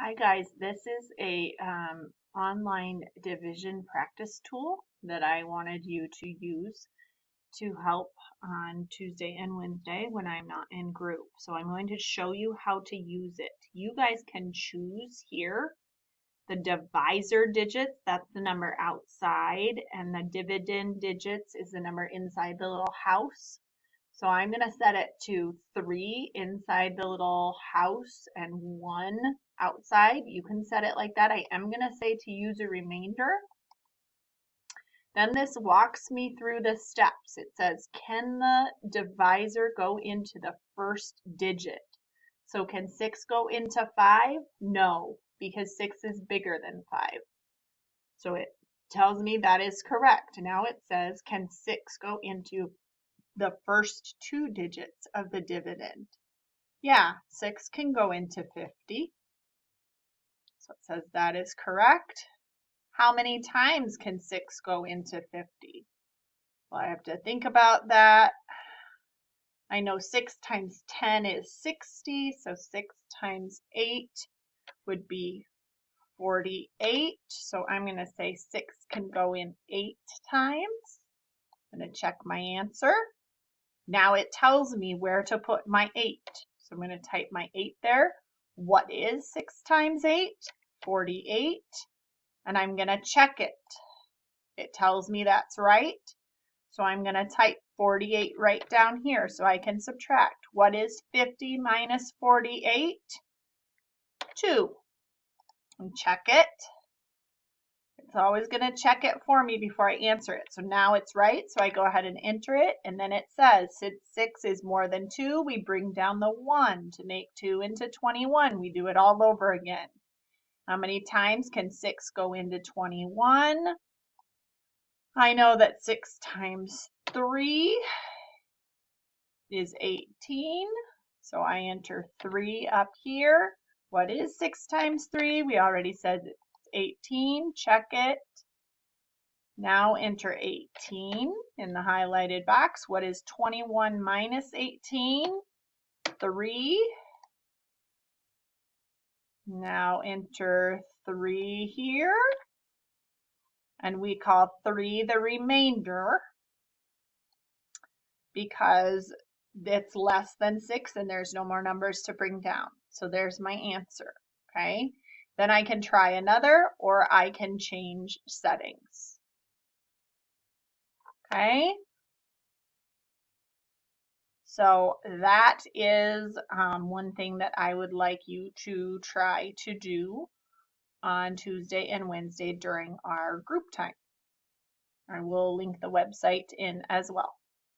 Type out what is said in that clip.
Hi guys, this is a online division practice tool that I wanted you to use to help on Tuesday and Wednesday when I'm not in group. So I'm going to show you how to use it. You guys can choose here the divisor digits, that's the number outside, and the dividend digits is the number inside the little house. So I'm going to set it to 3 inside the little house and 1 outside. You can set it like that. I am going to say to use a remainder. Then this walks me through the steps. It says, can the divisor go into the first digit? So can 6 go into 5? No, because 6 is bigger than 5. So it tells me that is correct. Now it says, can 6 go into the first 2 digits of the dividend? Yeah, 6 can go into 50. So it says that is correct. How many times can 6 go into 50? Well, I have to think about that. I know 6 times 10 is 60, so 6 times 8 would be 48. So I'm going to say 6 can go in 8 times. I'm going to check my answer. Now it tells me where to put my 8. So I'm going to type my 8 there. What is 6 times 8? 48. And I'm going to check it. It tells me that's right. So I'm going to type 48 right down here so I can subtract. What is 50 minus 48? 2. And check it. It's always going to check it for me before I answer it. So now it's right. So I go ahead and enter it. And then it says, since 6 is more than 2, we bring down the 1 to make 2 into 21. We do it all over again. How many times can 6 go into 21? I know that 6 times 3 is 18. So I enter 3 up here. What is 6 times 3? We already said it's 18. Check it. Now enter 18 in the highlighted box. What is 21 minus 18? 3. Now enter 3 here. And we call 3 the remainder because it's less than 6 and there's no more numbers to bring down. So there's my answer, okay? Then I can try another or I can change settings, okay? So that is one thing that I would like you to try to do on Tuesday and Wednesday during our group time. I will link the website in as well.